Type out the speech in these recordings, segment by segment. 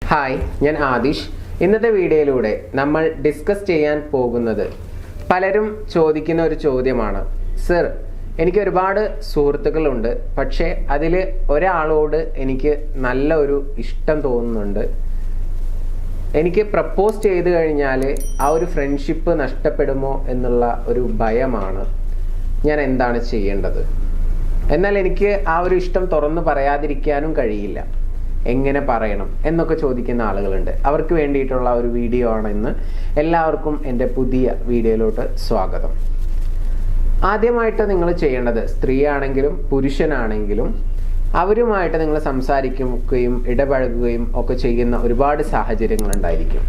Hi, ഞാൻ ആദിഷ്. ഇന്നത്തെ വീഡിയോയിലൂടെ നമ്മൾ ഡിസ്കസ് ചെയ്യാൻ പോകുന്നത് പലരും ചോദിക്കുന്ന ഒരു ചോദ്യമാണ്. സർ, എനിക്ക് ഒരുപാട് സുഹൃത്തുക്കളുണ്ട്, പക്ഷേ അതിൽ ഒരാളോട് എനിക്ക് നല്ല ഒരു ഇഷ്ടം തോന്നുന്നുണ്ട്. എനിക്ക് പ്രപ്പോസ് ചെയ്ത് കഴിഞ്ഞാൽ ആ ഒരു ഫ്രണ്ട്ഷിപ്പ് നഷ്ടപ്പെടുമോ എന്നുള്ള ഒരു ഭയമാണ്. ഞാൻ എന്താണ് ചെയ്യേണ്ടത്? എന്നാൽ എനിക്ക് ആ ഒരു ഇഷ്ടം തുറന്നു പറയാതിരിക്കാനും കഴിയില്ല. എങ്ങനെ പറയണം എന്നൊക്കെ ചോദിക്കുന്ന ആളുകളുണ്ട്. അവർക്ക് വേണ്ടിയിട്ടുള്ള ഒരു വീഡിയോ ആണ് ഇന്ന്. എല്ലാവർക്കും എൻ്റെ പുതിയ വീഡിയോയിലോട്ട് സ്വാഗതം. ആദ്യമായിട്ട് നിങ്ങൾ ചെയ്യേണ്ടത്, സ്ത്രീ ആണെങ്കിലും പുരുഷനാണെങ്കിലും അവരുമായിട്ട് നിങ്ങൾ സംസാരിക്കുകയും ഇടപഴകുകയും ഒക്കെ ചെയ്യുന്ന ഒരുപാട് സാഹചര്യങ്ങളുണ്ടായിരിക്കും.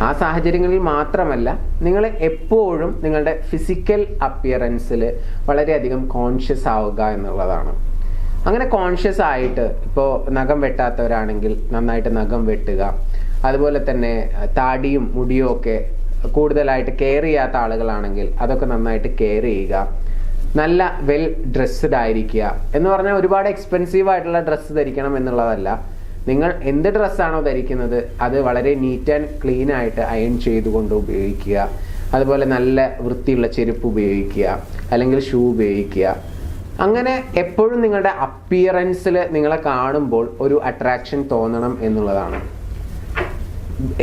ആ സാഹചര്യങ്ങളിൽ മാത്രമല്ല, നിങ്ങൾ എപ്പോഴും നിങ്ങളുടെ ഫിസിക്കൽ അപ്പിയറൻസിൽ വളരെയധികം കോൺഷ്യസ് ആവുക എന്നുള്ളതാണ്. അങ്ങനെ കോൺഷ്യസ് ആയിട്ട്, ഇപ്പോൾ നഖം വെട്ടാത്തവരാണെങ്കിൽ നന്നായിട്ട് നഖം വെട്ടുക. അതുപോലെ തന്നെ താടിയും മുടിയും ഒക്കെ കൂടുതലായിട്ട് കെയർ ചെയ്യാത്ത ആളുകളാണെങ്കിൽ അതൊക്കെ നന്നായിട്ട് കെയർ ചെയ്യുക. നല്ല വെൽ ഡ്രസ്ഡ് ആയിരിക്കുക. എന്ന് പറഞ്ഞാൽ ഒരുപാട് എക്സ്പെൻസീവ് ആയിട്ടുള്ള ഡ്രസ്സ് ധരിക്കണം എന്നുള്ളതല്ല. നിങ്ങൾ എന്ത് ഡ്രസ്സാണോ ധരിക്കുന്നത് അത് വളരെ നീറ്റ് ആൻഡ് ക്ലീൻ ആയിട്ട് അയൺ ചെയ്തുകൊണ്ട് ഉപയോഗിക്കുക. അതുപോലെ നല്ല വൃത്തിയുള്ള ചെരുപ്പ് ഉപയോഗിക്കുക, അല്ലെങ്കിൽ ഷൂ ഉപയോഗിക്കുക. അങ്ങനെ എപ്പോഴും നിങ്ങളുടെ അപ്പിയറൻസിൽ നിങ്ങളെ കാണുമ്പോൾ ഒരു അട്രാക്ഷൻ തോന്നണം എന്നുള്ളതാണ്.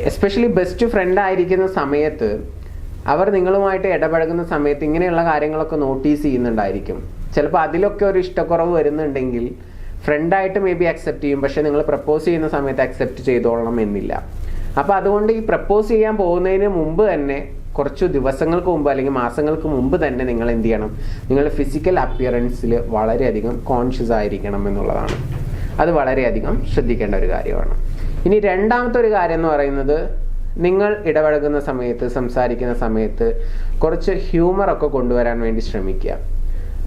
എസ്പെഷ്യലി ബെസ്റ്റ് ഫ്രണ്ട് ആയിരിക്കുന്ന സമയത്ത് അവർ നിങ്ങളുമായിട്ട് ഇടപഴകുന്ന സമയത്ത് ഇങ്ങനെയുള്ള കാര്യങ്ങളൊക്കെ നോട്ടീസ് ചെയ്യുന്നുണ്ടായിരിക്കും. ചിലപ്പോൾ അതിലൊക്കെ ഒരു ഇഷ്ടക്കുറവ് വരുന്നുണ്ടെങ്കിൽ ഫ്രണ്ടായിട്ട് മേ ബി അക്സെപ്റ്റ് ചെയ്യും, പക്ഷേ നിങ്ങൾ പ്രപ്പോസ് ചെയ്യുന്ന സമയത്ത് അക്സെപ്റ്റ് ചെയ്തോളണം എന്നില്ല. അപ്പോൾ അതുകൊണ്ട് ഈ പ്രപ്പോസ് ചെയ്യാൻ പോകുന്നതിന് മുമ്പ് തന്നെ, കുറച്ച് ദിവസങ്ങൾക്ക് മുമ്പ് അല്ലെങ്കിൽ മാസങ്ങൾക്ക് മുമ്പ് തന്നെ നിങ്ങൾ എന്ത് ചെയ്യണം? നിങ്ങളുടെ ഫിസിക്കൽ അപ്പിയറൻസിൽ വളരെയധികം കോൺഷ്യസ് ആയിരിക്കണം എന്നുള്ളതാണ്. അത് വളരെയധികം ശ്രദ്ധിക്കേണ്ട ഒരു കാര്യമാണ്. ഇനി രണ്ടാമത്തെ ഒരു കാര്യം എന്ന് പറയുന്നത്, നിങ്ങൾ ഇടപഴകുന്ന സമയത്ത്, സംസാരിക്കുന്ന സമയത്ത് കുറച്ച് ഹ്യൂമറൊക്കെ കൊണ്ടുവരാൻ വേണ്ടി ശ്രമിക്കുക.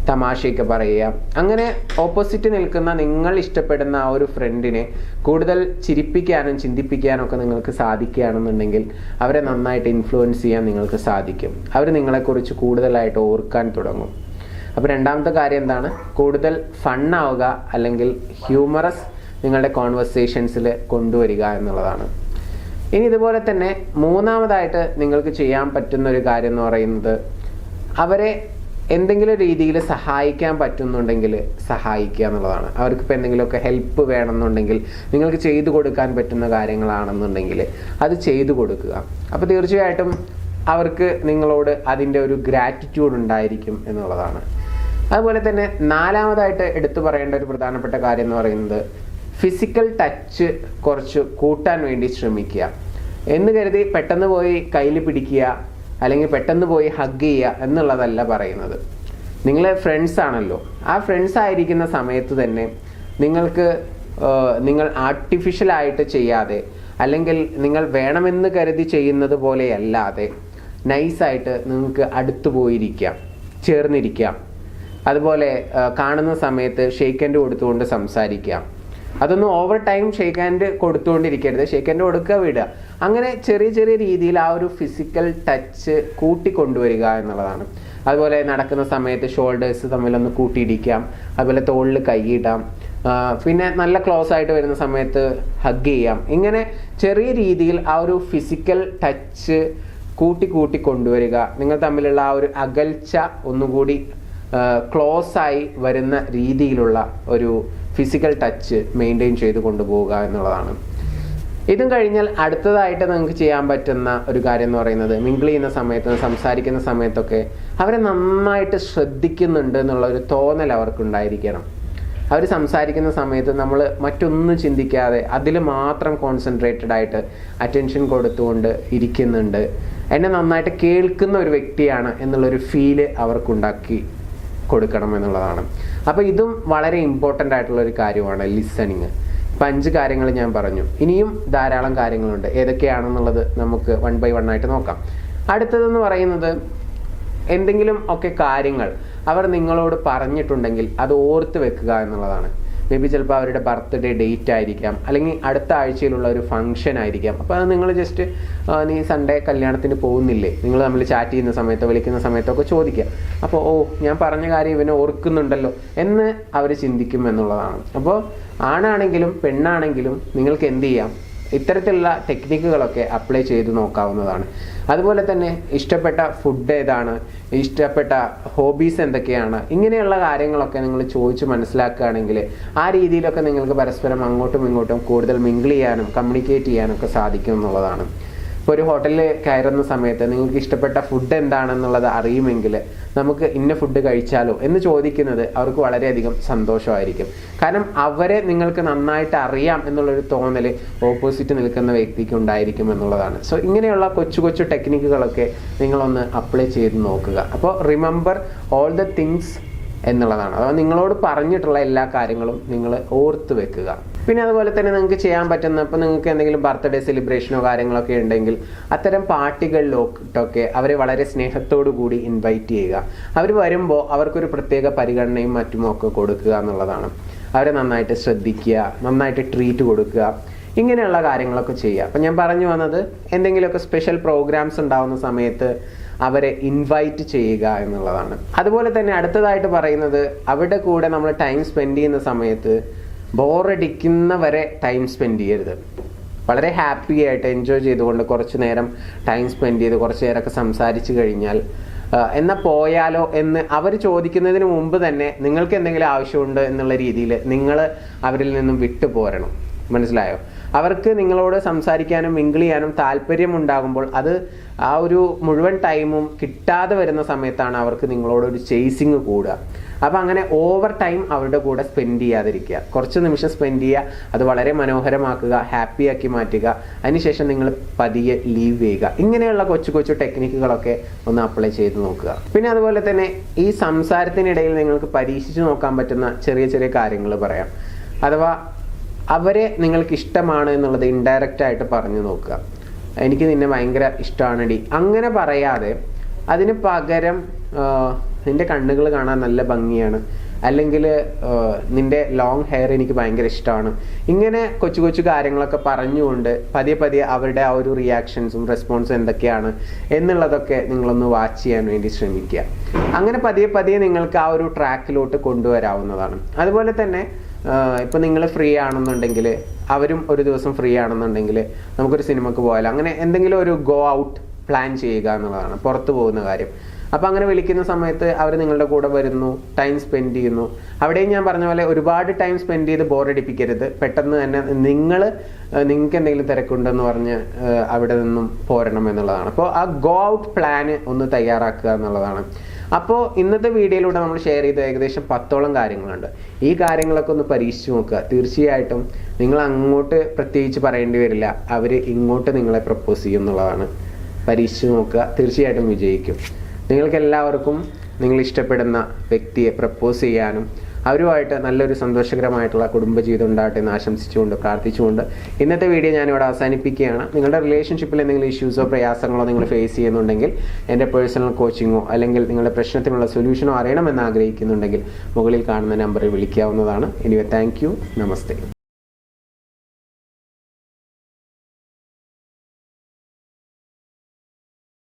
തമാശയൊക്കെ പറയുക. അങ്ങനെ ഓപ്പോസിറ്റ് നിൽക്കുന്ന നിങ്ങൾ ഇഷ്ടപ്പെടുന്ന ആ ഒരു ഫ്രണ്ടിനെ കൂടുതൽ ചിരിപ്പിക്കാനും ചിന്തിപ്പിക്കാനും ഒക്കെ നിങ്ങൾക്ക് സാധിക്കുകയാണെന്നുണ്ടെങ്കിൽ അവരെ നന്നായിട്ട് ഇൻഫ്ലുവൻസ് ചെയ്യാൻ നിങ്ങൾക്ക് സാധിക്കും. അവർ നിങ്ങളെക്കുറിച്ച് കൂടുതലായിട്ട് ഓർക്കാൻ തുടങ്ങും. അപ്പോൾ രണ്ടാമത്തെ കാര്യം എന്താണ്? കൂടുതൽ ഫണ്ണാവുക, അല്ലെങ്കിൽ ഹ്യൂമറസ് നിങ്ങളുടെ കോൺവെർസേഷൻസിൽ കൊണ്ടുവരിക എന്നുള്ളതാണ്. ഇനി ഇതുപോലെ തന്നെ മൂന്നാമതായിട്ട് നിങ്ങൾക്ക് ചെയ്യാൻ പറ്റുന്ന ഒരു കാര്യം എന്ന് പറയുന്നത്, അവരെ എന്തെങ്കിലും രീതിയിൽ സഹായിക്കാൻ പറ്റുന്നുണ്ടെങ്കിൽ സഹായിക്കുക എന്നുള്ളതാണ്. അവർക്കിപ്പോൾ എന്തെങ്കിലുമൊക്കെ ഹെൽപ്പ് വേണമെന്നുണ്ടെങ്കിൽ, നിങ്ങൾക്ക് ചെയ്തു കൊടുക്കാൻ പറ്റുന്ന കാര്യങ്ങളാണെന്നുണ്ടെങ്കിൽ അത് ചെയ്തു കൊടുക്കുക. അപ്പോൾ തീർച്ചയായിട്ടും അവർക്ക് നിങ്ങളോട് അതിൻ്റെ ഒരു ഗ്രാറ്റിറ്റ്യൂഡ് ഉണ്ടായിരിക്കും എന്നുള്ളതാണ്. അതുപോലെ തന്നെ നാലാമതായിട്ട് എടുത്തു പറയേണ്ട ഒരു പ്രധാനപ്പെട്ട കാര്യം എന്ന് പറയുന്നത്, ഫിസിക്കൽ ടച്ച് കുറച്ച് കൂട്ടാൻ വേണ്ടി ശ്രമിക്കുക. എന്ന് കരുതി പെട്ടെന്ന് പോയി കയ്യിൽ പിടിക്കുക, അല്ലെങ്കിൽ പെട്ടെന്ന് പോയി ഹഗ് ചെയ്യുക എന്നുള്ളതല്ല പറയുന്നത്. നിങ്ങൾ ഫ്രണ്ട്സ് ആണല്ലോ. ആ ഫ്രണ്ട്സ് ആയിരിക്കുന്ന സമയത്ത് തന്നെ നിങ്ങൾ ആർട്ടിഫിഷ്യലായിട്ട് ചെയ്യാതെ, അല്ലെങ്കിൽ നിങ്ങൾ വേണമെന്ന് കരുതി ചെയ്യുന്നത് പോലെയല്ലാതെ നൈസായിട്ട് നിങ്ങൾക്ക് അടുത്ത് പോയിരിക്കാം, ചേർന്നിരിക്കാം. അതുപോലെ കാണുന്ന സമയത്ത് ഷേക്ക് ഹാൻഡ് കൊടുത്തുകൊണ്ട് സംസാരിക്കാം. അതൊന്നും ഓവർ ടൈം ഷേക്ക് ഹാൻഡ് കൊടുത്തുകൊണ്ടിരിക്കരുത്. ഷേക്ക് ഹാൻഡ് കൊടുക്കുക, വിടുക. അങ്ങനെ ചെറിയ ചെറിയ രീതിയിൽ ആ ഒരു ഫിസിക്കൽ ടച്ച് കൂട്ടിക്കൊണ്ടുവരിക എന്നുള്ളതാണ്. അതുപോലെ നടക്കുന്ന സമയത്ത് ഷോൾഡേഴ്സ് തമ്മിലൊന്ന് കൂട്ടിയിടിക്കാം. അതുപോലെ തോളിൽ കൈയിടാം. പിന്നെ നല്ല ക്ലോസ് ആയിട്ട് വരുന്ന സമയത്ത് ഹഗ് ചെയ്യാം. ഇങ്ങനെ ചെറിയ രീതിയിൽ ആ ഒരു ഫിസിക്കൽ ടച്ച് കൂട്ടി കൊണ്ടുവരിക. നിങ്ങൾ തമ്മിലുള്ള ആ ഒരു അകൽച്ച ഒന്നുകൂടി ക്ലോസ് ആയി വരുന്ന രീതിയിലുള്ള ഒരു ഫിസിക്കൽ ടച്ച് മെയിൻറ്റെയിൻ ചെയ്ത് കൊണ്ടുപോവുക എന്നുള്ളതാണ്. ഇതും കഴിഞ്ഞാൽ അടുത്തതായിട്ട് നിങ്ങൾക്ക് ചെയ്യാൻ പറ്റുന്ന ഒരു കാര്യം എന്ന് പറയുന്നത്, മിങ്കിൾ ചെയ്യുന്ന സമയത്ത്, സംസാരിക്കുന്ന സമയത്തൊക്കെ അവരെ നന്നായിട്ട് ശ്രദ്ധിക്കുന്നുണ്ട് എന്നുള്ള ഒരു തോന്നൽ അവർക്കുണ്ടായിരിക്കണം. അവർ സംസാരിക്കുന്ന സമയത്ത് നമ്മൾ മറ്റൊന്നും ചിന്തിക്കാതെ അതിൽ മാത്രം കോൺസെൻട്രേറ്റഡ് ആയിട്ട് അറ്റൻഷൻ കൊടുത്തുകൊണ്ട് ഇരിക്കുന്നുണ്ട്, എന്നെ നന്നായിട്ട് കേൾക്കുന്ന ഒരു വ്യക്തിയാണ് എന്നുള്ളൊരു ഫീല് അവർക്കുണ്ടാക്കി കൊടുക്കണം എന്നുള്ളതാണ്. അപ്പോൾ ഇതും വളരെ ഇമ്പോർട്ടൻ്റ് ആയിട്ടുള്ളൊരു കാര്യമാണ്, ലിസണിങ്. ഇപ്പം 5 കാര്യങ്ങൾ ഞാൻ പറഞ്ഞു. ഇനിയും ധാരാളം കാര്യങ്ങളുണ്ട്. ഏതൊക്കെയാണെന്നുള്ളത് നമുക്ക് 1 by 1 ആയിട്ട് നോക്കാം. അടുത്തതെന്ന് പറയുന്നത്, എന്തെങ്കിലും ഒക്കെ കാര്യങ്ങൾ അവർ നിങ്ങളോട് പറഞ്ഞിട്ടുണ്ടെങ്കിൽ അത് ഓർത്ത് വെക്കുക എന്നുള്ളതാണ്. മേ ബി ചിലപ്പോൾ അവരുടെ ബർത്ത്ഡേ ഡേറ്റ് ആയിരിക്കാം, അല്ലെങ്കിൽ അടുത്ത ആഴ്ചയിലുള്ള ഒരു ഫംഗ്ഷൻ ആയിരിക്കാം. അപ്പോൾ അത് നിങ്ങൾ ജസ്റ്റ് നീ സൺഡേ കല്യാണത്തിന് പോകുന്നില്ലേ, നിങ്ങൾ തമ്മിൽ ചാറ്റ് ചെയ്യുന്ന സമയത്തോ വിളിക്കുന്ന സമയത്തൊക്കെ ചോദിക്കുക. അപ്പോൾ ഞാൻ പറഞ്ഞ കാര്യം ഇവനെ ഓർക്കുന്നുണ്ടല്ലോ എന്ന് അവർ ചിന്തിക്കും എന്നുള്ളതാണ്. അപ്പോൾ ആണാണെങ്കിലും പെണ്ണാണെങ്കിലും നിങ്ങൾക്ക് എന്ത് ചെയ്യാം, ഇത്തരത്തിലുള്ള ടെക്നിക്കുകളൊക്കെ അപ്ലൈ ചെയ്ത് നോക്കാവുന്നതാണ്. അതുപോലെ തന്നെ ഇഷ്ടപ്പെട്ട ഫുഡ് ഏതാണ്, ഇഷ്ടപ്പെട്ട ഹോബീസ് എന്തൊക്കെയാണ്, ഇങ്ങനെയുള്ള കാര്യങ്ങളൊക്കെ നിങ്ങൾ ചോദിച്ച് മനസ്സിലാക്കുകയാണെങ്കിൽ ആ രീതിയിലൊക്കെ നിങ്ങൾക്ക് പരസ്പരം അങ്ങോട്ടും ഇങ്ങോട്ടും കൂടുതൽ മിങ്കിൾ ചെയ്യാനും കമ്മ്യൂണിക്കേറ്റ് ചെയ്യാനൊക്കെ സാധിക്കും എന്നുള്ളതാണ്. ഇപ്പോൾ ഒരു ഹോട്ടലിൽ കയറുന്ന സമയത്ത് നിങ്ങൾക്ക് ഇഷ്ടപ്പെട്ട ഫുഡ് എന്താണെന്നുള്ളത് അറിയുമെങ്കിൽ നമുക്ക് ഇന്ന ഫുഡ് കഴിച്ചാലോ എന്ന് ചോദിക്കുന്നത് അവർക്ക് വളരെയധികം സന്തോഷമായിരിക്കും. കാരണം അവരെ നിങ്ങൾക്ക് നന്നായിട്ട് അറിയാം എന്നുള്ളൊരു തോന്നൽ ഓപ്പോസിറ്റ് നിൽക്കുന്ന വ്യക്തിക്ക് ഉണ്ടായിരിക്കും എന്നുള്ളതാണ്. സോ ഇങ്ങനെയുള്ള കൊച്ചു കൊച്ചു ടെക്നിക്കുകളൊക്കെ നിങ്ങളൊന്ന് അപ്ലൈ ചെയ്ത് നോക്കുക. അപ്പോൾ റിമെമ്പർ ഓൾ ദ തിങ്സ് എന്നുള്ളതാണ്. അഥവാ നിങ്ങളോട് പറഞ്ഞിട്ടുള്ള എല്ലാ കാര്യങ്ങളും നിങ്ങൾ ഓർത്ത് വെക്കുക. പിന്നെ അതുപോലെ തന്നെ നിങ്ങൾക്ക് ചെയ്യാൻ പറ്റുന്ന, ഇപ്പോൾ നിങ്ങൾക്ക് എന്തെങ്കിലും ബർത്ത്ഡേ സെലിബ്രേഷനോ കാര്യങ്ങളൊക്കെ ഉണ്ടെങ്കിൽ അത്തരം പാർട്ടികളിലോട്ടൊക്കെ അവരെ വളരെ സ്നേഹത്തോടു കൂടി ഇൻവൈറ്റ് ചെയ്യുക. അവർ വരുമ്പോൾ അവർക്കൊരു പ്രത്യേക പരിഗണനയും മറ്റുമൊക്കെ കൊടുക്കുക എന്നുള്ളതാണ്. അവരെ നന്നായിട്ട് ശ്രദ്ധിക്കുക, നന്നായിട്ട് ട്രീറ്റ് കൊടുക്കുക, ഇങ്ങനെയുള്ള കാര്യങ്ങളൊക്കെ ചെയ്യുക. അപ്പം ഞാൻ പറഞ്ഞു വന്നത് എന്തെങ്കിലുമൊക്കെ സ്പെഷ്യൽ പ്രോഗ്രാംസ് ഉണ്ടാകുന്ന സമയത്ത് അവരെ ഇൻവൈറ്റ് ചെയ്യുക എന്നുള്ളതാണ്. അതുപോലെ തന്നെ അടുത്തതായിട്ട് പറയുന്നത് അവരുടെ കൂടെ നമ്മൾ ടൈം സ്പെൻഡ് ചെയ്യുന്ന സമയത്ത് ബോറടിക്കുന്നവരെ ടൈം സ്പെൻഡ് ചെയ്യരുത്. വളരെ ഹാപ്പി ആയിട്ട് എൻജോയ് ചെയ്തുകൊണ്ട് കുറച്ച് നേരം ടൈം സ്പെൻഡ് ചെയ്ത് കുറച്ച് നേരമൊക്കെ സംസാരിച്ച് കഴിഞ്ഞാൽ എന്നാൽ പോയാലോ എന്ന് അവർ ചോദിക്കുന്നതിന് മുമ്പ് തന്നെ നിങ്ങൾക്ക് എന്തെങ്കിലും ആവശ്യമുണ്ട് എന്നുള്ള രീതിയിൽ നിങ്ങൾ അവരിൽ നിന്നും വിട്ടു പോരണം. മനസ്സിലായോ? അവർക്ക് നിങ്ങളോട് സംസാരിക്കാനും മിങ്കിൾ ചെയ്യാനും താല്പര്യം ഉണ്ടാകുമ്പോൾ അത് ആ ഒരു മുഴുവൻ ടൈമും കിട്ടാതെ വരുന്ന സമയത്താണ് അവർക്ക് നിങ്ങളോടൊരു ചേസിങ് കൂടുക. അപ്പം അങ്ങനെ ഓവർ ടൈം അവരുടെ കൂടെ സ്പെൻഡ് ചെയ്യാതിരിക്കുക. കുറച്ച് നിമിഷം സ്പെൻഡ് ചെയ്യുക, അത് വളരെ മനോഹരമാക്കുക, ഹാപ്പിയാക്കി മാറ്റുക. അതിനുശേഷം നിങ്ങൾ പതിയെ ലീവ് ചെയ്യുക. ഇങ്ങനെയുള്ള കൊച്ചു കൊച്ചു ടെക്നിക്കുകളൊക്കെ ഒന്ന് അപ്ലൈ ചെയ്ത് നോക്കുക. പിന്നെ അതുപോലെ തന്നെ ഈ സംസാരത്തിനിടയിൽ നിങ്ങൾക്ക് പരീക്ഷിച്ച് നോക്കാൻ പറ്റുന്ന ചെറിയ ചെറിയ കാര്യങ്ങൾ പറയാം. അഥവാ അവരെ നിങ്ങൾക്ക് ഇഷ്ടമാണ് എന്നുള്ളത് ഇൻഡയറക്റ്റ് ആയിട്ട് പറഞ്ഞു നോക്കുക. എനിക്ക് നിന്നെ ഭയങ്കര ഇഷ്ടമാണെടി അങ്ങനെ പറയാതെ അതിന് പകരം നിൻ്റെ കണ്ണുകൾ കാണാൻ നല്ല ഭംഗിയാണ്, അല്ലെങ്കിൽ നിൻ്റെ ലോങ് ഹെയർ എനിക്ക് ഭയങ്കര ഇഷ്ടമാണ്, ഇങ്ങനെ കൊച്ചു കൊച്ചു കാര്യങ്ങളൊക്കെ പറഞ്ഞുകൊണ്ട് പതിയെ പതിയെ അവരുടെ ആ ഒരു റിയാക്ഷൻസും റെസ്പോൺസും എന്തൊക്കെയാണ് എന്നുള്ളതൊക്കെ നിങ്ങളൊന്ന് വാച്ച് ചെയ്യാൻ വേണ്ടി ശ്രമിക്കുക. അങ്ങനെ പതിയെ പതിയെ നിങ്ങൾക്ക് ആ ഒരു ട്രാക്കിലോട്ട് കൊണ്ടുവരാവുന്നതാണ്. അതുപോലെ തന്നെ ഇപ്പം നിങ്ങൾ ഫ്രീ ആണെന്നുണ്ടെങ്കിൽ അവരും ഒരു ദിവസം ഫ്രീ ആണെന്നുണ്ടെങ്കിൽ നമുക്കൊരു സിനിമക്ക് പോയാലോ, അങ്ങനെ എന്തെങ്കിലും ഒരു ഗോ ഔട്ട് പ്ലാൻ ചെയ്യുക എന്നുള്ളതാണ്, പുറത്ത് പോകുന്ന കാര്യം. അപ്പോൾ അങ്ങനെ വിളിക്കുന്ന സമയത്ത് അവർ നിങ്ങളുടെ കൂടെ വരുന്നു, ടൈം സ്പെൻഡ് ചെയ്യുന്നു. അവിടെയും ഞാൻ പറഞ്ഞ പോലെ ഒരുപാട് ടൈം സ്പെൻഡ് ചെയ്ത് ബോറടിപ്പിക്കരുത്. പെട്ടെന്ന് തന്നെ നിങ്ങൾക്ക് എന്തെങ്കിലും തിരക്കുണ്ടെന്ന് പറഞ്ഞ് അവിടെ നിന്നും പോരണം എന്നുള്ളതാണ്. അപ്പോൾ ആ ഗോ ഔട്ട് പ്ലാന് ഒന്ന് തയ്യാറാക്കുക എന്നുള്ളതാണ്. അപ്പോൾ ഇന്നത്തെ വീഡിയോയിലൂടെ നമ്മൾ ഷെയർ ചെയ്ത ഏകദേശം 10ഓളം കാര്യങ്ങളുണ്ട്. ഈ കാര്യങ്ങളൊക്കെ ഒന്ന് പരീക്ഷിച്ച് നോക്കുക. തീർച്ചയായിട്ടും നിങ്ങൾ അങ്ങോട്ട് പ്രത്യേകിച്ച് പറയേണ്ടി വരില്ല, അവർ ഇങ്ങോട്ട് നിങ്ങളെ പ്രപ്പോസ് ചെയ്യും എന്നുള്ളതാണ്. പരീക്ഷിച്ച് നോക്കുക, തീർച്ചയായിട്ടും വിജയിക്കും. നിങ്ങൾക്ക് എല്ലാവർക്കും നിങ്ങൾ ഇഷ്ടപ്പെടുന്ന വ്യക്തിയെ പ്രപ്പോസ് ചെയ്യാനും അവരുമായിട്ട് നല്ലൊരു സന്തോഷകരമായിട്ടുള്ള കുടുംബജീവിതം ഉണ്ടാകട്ടെ എന്ന് ആശംസിച്ചുകൊണ്ട് പ്രാർത്ഥിച്ചുകൊണ്ട് ഇന്നത്തെ വീഡിയോ ഞാനിവിടെ അവസാനിപ്പിക്കുകയാണ്. നിങ്ങളുടെ റിലേഷൻഷിപ്പിൽ എന്തെങ്കിലും ഇഷ്യൂസോ പ്രയാസങ്ങളോ നിങ്ങൾ ഫേസ് ചെയ്യുന്നുണ്ടെങ്കിൽ എൻ്റെ പേഴ്സണൽ കോച്ചിങ്ങോ അല്ലെങ്കിൽ നിങ്ങളുടെ പ്രശ്നത്തിനുള്ള സൊല്യൂഷനോ അറിയണമെന്ന് ആഗ്രഹിക്കുന്നുണ്ടെങ്കിൽ മുകളിൽ കാണുന്ന നമ്പറിൽ വിളിക്കാവുന്നതാണ്. Anyway thank you. നമസ്തേ.